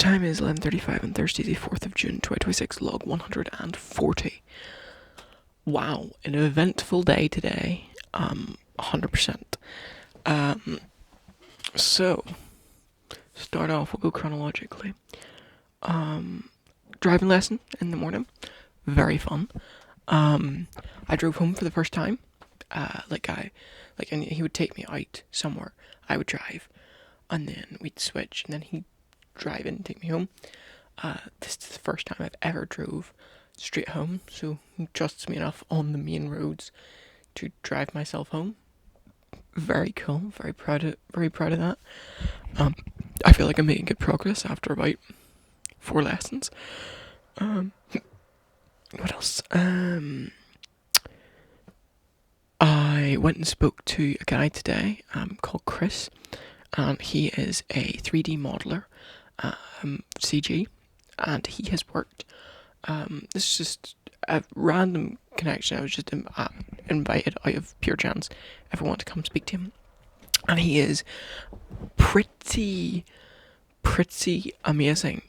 time is 11:35 on Thursday, the 4th of June, 2026, log 140. Wow, an eventful day today. 100%. So, start off, we'll go chronologically. Driving lesson in the morning. Very fun. I drove home for the first time. And he would take me out somewhere. I would drive, and then we'd switch, and then he'd drive in and take me home. This is the first time I've ever drove straight home, so he trusts me enough on the main roads to drive myself home. Very cool. Very proud of that. I feel like I'm making good progress after about 4 lessons. What else? I went and spoke to a guy today called Chris. He is a 3D modeler, CG, and he has worked. This is just a random connection. I was just invited out of pure chance if I want to come speak to him. And he is pretty amazing.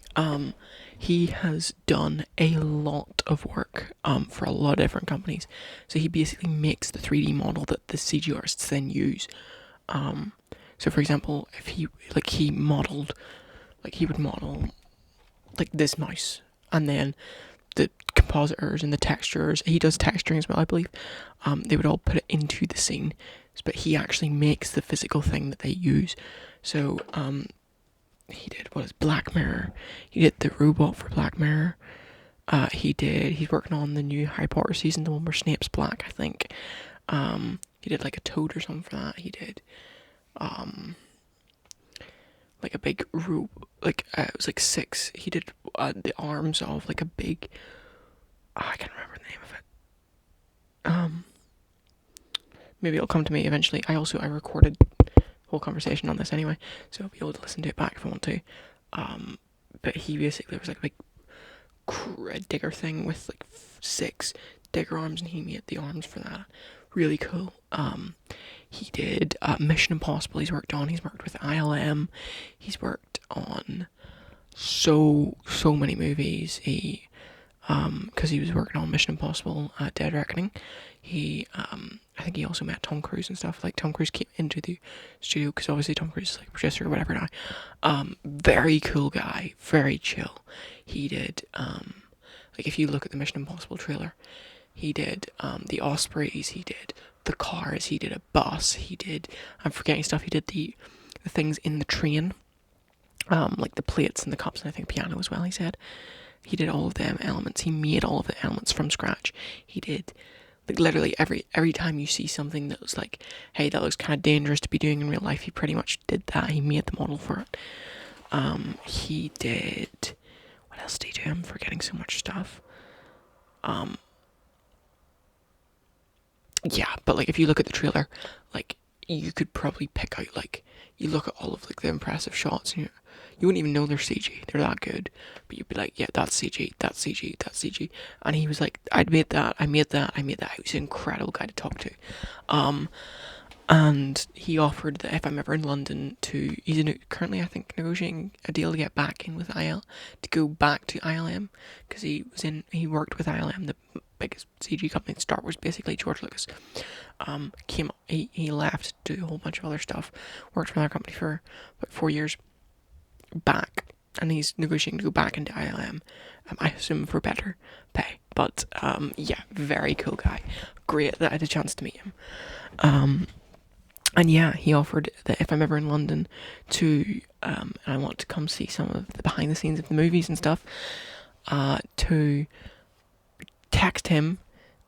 He has done a lot of work for a lot of different companies. So he basically makes the 3D model that the CG artists then use. So for example, if he would model like this mouse, and then the compositors and the textures, he does texturing as well, I believe, they would all put it into the scene, but he actually makes the physical thing that they use. So he did Black Mirror. He did the robot for Black Mirror. He's working on the new Harry Potter season, the one where Snape's black, I think. He did like a toad or something for that. He did like a big rope, it was like 6. He did the arms of like a big, I can't remember the name of it. Maybe it'll come to me eventually. I recorded the whole conversation on this anyway, so I'll be able to listen to it back if I want to. But he basically was like a big digger thing with like 6 digger arms, and he made the arms for that. Really cool. He did Mission Impossible. He's worked with ILM. He's worked on so many movies. Because he was working on Mission Impossible Dead Reckoning. I think he also met Tom Cruise and stuff. Like, Tom Cruise came into the studio, because obviously Tom Cruise is like a producer or whatever now. Very cool guy, very chill. He did, if you look at the Mission Impossible trailer, he did the Ospreys, he did the cars, he did a bus, he did, I'm forgetting stuff, he did the things in the train, like the plates and the cups, and I think piano as well, he said. He did all of them elements. He made all of the elements from scratch. He did, like, literally every time you see something that was like, hey, that looks kind of dangerous to be doing in real life, he pretty much did that. He made the model for it. He did, what else did he do? I'm forgetting so much stuff. Yeah, but like, if you look at the trailer, like, you could probably pick out, like, you look at all of like the impressive shots, and you wouldn't even know they're CG. They're that good. But you'd be like, yeah, that's CG, that's CG, that's CG. And he was like, I made that. He was an incredible guy to talk to. And he offered that if I'm ever in London he's currently, I think, negotiating a deal to get back in with to go back to ILM, because he worked with ILM, the biggest CG company. Star Wars, basically. George Lucas he left to do a whole bunch of other stuff, worked for another company for about 4 years back, and he's negotiating to go back into ILM, I assume for better pay. But yeah, very cool guy. Great that I had a chance to meet him. And yeah, he offered that if I'm ever in London and I want to come see some of the behind the scenes of the movies and stuff, to text him,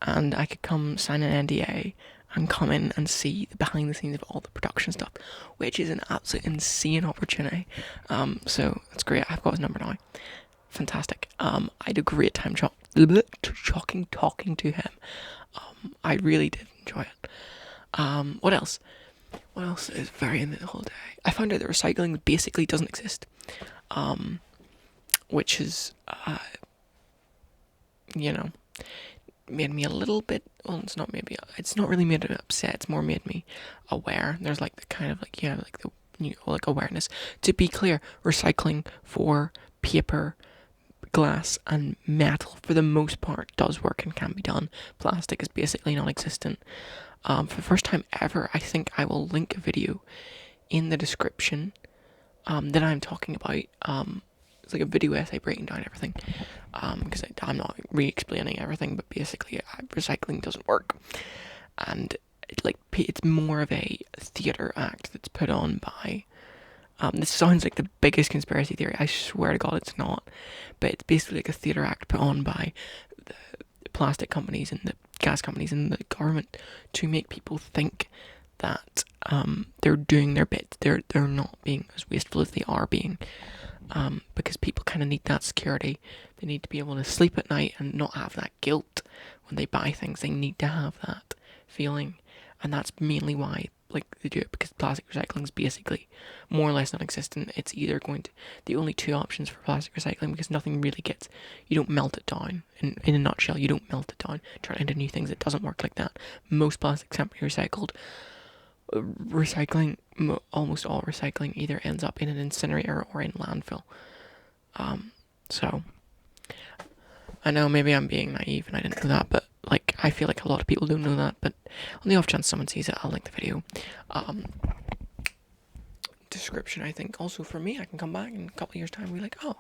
and I could come sign an NDA and come in and see the behind the scenes of all the production stuff, which is an absolute insane opportunity. So that's great. I've got his number now. Fantastic. I had a great time talking to him. I really did enjoy it. What else? What else is very in the whole day? I found out that recycling basically doesn't exist. Which is, made me a little bit, well, it's not really made me upset, it's more made me aware. There's like the kind of like, yeah, like the, like awareness. To be clear, recycling for paper, glass and metal for the most part does work and can be done. Plastic is basically non-existent. For the first time ever, I think I will link a video in the description that I'm talking about. It's like a video essay breaking down everything, because I'm not re-explaining everything, but basically recycling doesn't work, and it's more of a theatre act that's put on by this sounds like the biggest conspiracy theory. I swear to God it's not. But it's basically like a theatre act put on by the plastic companies and the gas companies and the government to make people think that they're doing their bit. They're not being as wasteful as they are being. Because people kind of need that security. They need to be able to sleep at night and not have that guilt when they buy things. They need to have that feeling. And that's mainly why they do it, because plastic recycling is basically more or less non-existent. It's either the only two options for plastic recycling, because nothing really you don't melt it down. In a nutshell, you don't melt it down, turn it into new things. It doesn't work like that. Most plastics can't be recycled. Almost all recycling either ends up in an incinerator or in landfill. So I know maybe I'm being naive and I didn't know that, but I feel like a lot of people don't know that. But on the off chance someone sees it, I'll link the video. Description, I think. Also for me, I can come back in a couple of years' time and be like, oh,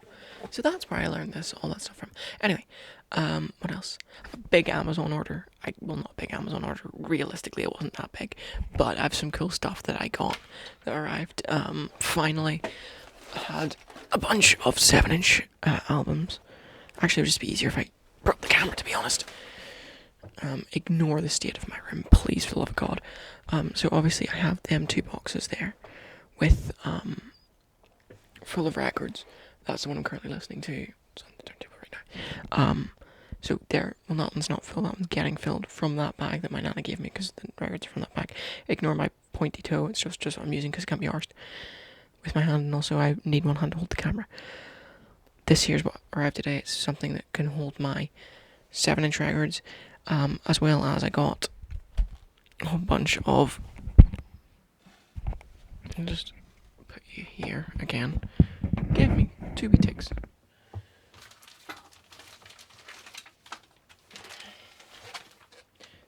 so that's where I learned this, all that stuff from. Anyway, what else? A big Amazon order. Not a big Amazon order. Realistically, it wasn't that big, but I have some cool stuff that I got that arrived. Finally, I had a bunch of 7-inch albums. Actually, it would just be easier if I brought the camera, to be honest. Ignore the state of my room, please, for the love of God. So obviously I have them 2 boxes there with full of records. That's the one I'm currently listening to. It's on the turntable right now. So that one's not full. That one's getting filled from that bag that my nana gave me, because the records are from that bag. Ignore my pointy toe. It's just I'm using because it can't be arsed with my hand, and also I need one hand to hold the camera. This here's what arrived today. It's something that can hold my 7-inch records, as well as I got a whole bunch of. I'll just put you here again. Give me 2 ticks.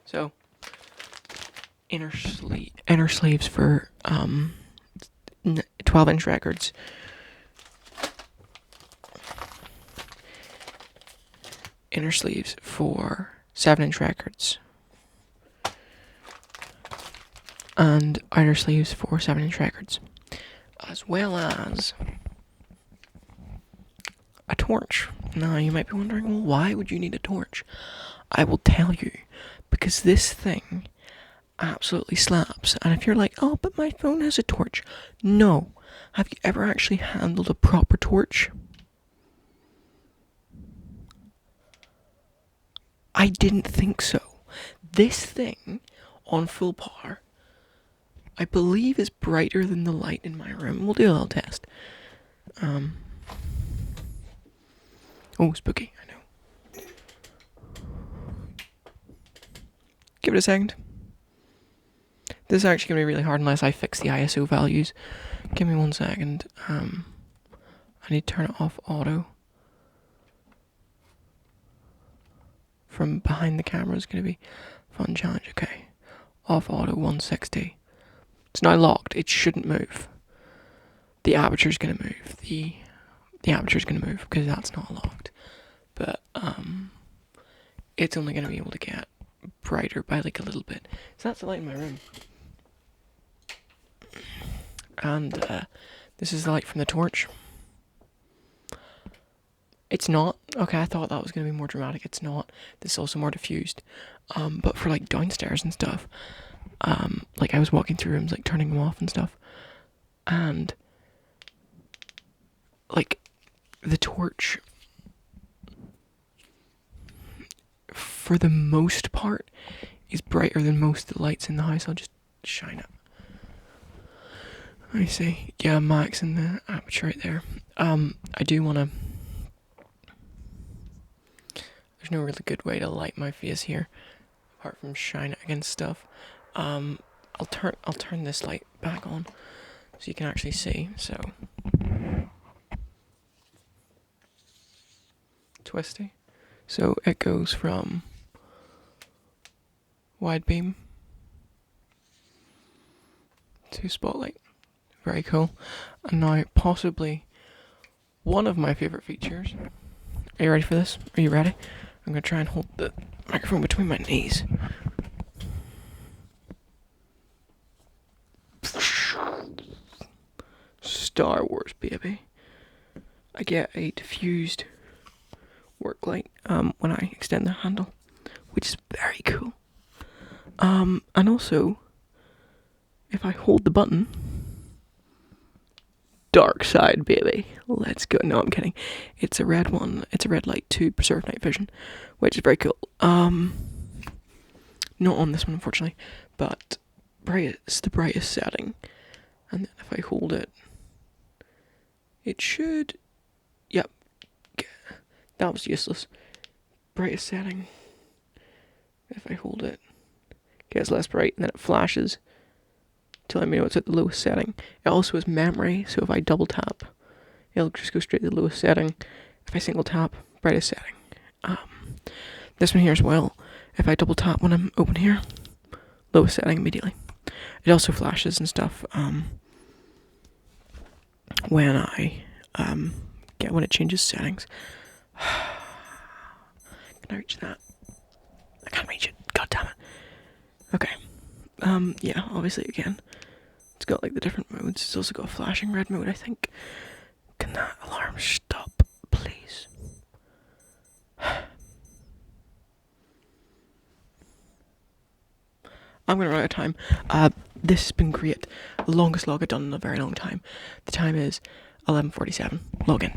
So inner sleeves for 12-inch records. Inner sleeves for 7-inch records. And outer sleeves for 7-inch records. As well as a torch. Now you might be wondering, well, why would you need a torch? I will tell you. Because this thing absolutely slaps. And if you're like, oh, but my phone has a torch. No. Have you ever actually handled a proper torch? I didn't think so. This thing, on full power, I believe is brighter than the light in my room. We'll do a little test. Oh, spooky, I know. Give it a second. This is actually going to be really hard unless I fix the ISO values. Give me 1 second. I need to turn it off auto. From behind the camera is going to be a fun challenge. Okay. Off auto 160. It's now locked. It shouldn't move. The aperture's going to move. The aperture's going to move because that's not locked. But it's only going to be able to get brighter by a little bit. So that's the light in my room. And this is the light from the torch. It's not. Okay, I thought that was going to be more dramatic. It's not. This is also more diffused. But for downstairs and stuff, I was walking through rooms, turning them off and stuff. And the torch, for the most part, is brighter than most of the lights in the house. I'll just shine it. Let me see. Yeah, max in the aperture right there. I do want to. There's no really good way to light my face here, apart from shine it against stuff. I'll turn this light back on, so you can actually see. So twisty. So it goes from wide beam to spotlight. Very cool. And now possibly one of my favourite features. Are you ready for this? Are you ready? I'm going to try and hold the microphone between my knees. Star Wars, baby. I get a diffused work light when I extend the handle, which is very cool. And also, if I hold the button, dark side, baby. Let's go. No, I'm kidding. It's a red one. It's a red light to preserve night vision, which is very cool. Not on this one, unfortunately, but it's the brightest setting. And then if I hold it, it should. Yep. That was useless. Brightest setting. If I hold it, gets less bright, and then it flashes to let me know it's at the lowest setting. It also has memory, so if I double tap, it'll just go straight to the lowest setting. If I single tap, brightest setting. This one here as well. If I double tap when I'm open here, lowest setting immediately. It also flashes and stuff when when it changes settings. Can I reach that? I can't reach it. God damn it. Okay. Yeah, obviously again, it's got like the different modes. It's also got a flashing red mode, I think. Can that alarm stop, please? I'm gonna run out of time. This has been great. The longest log I've done in a very long time. The time is 11:47. Log in.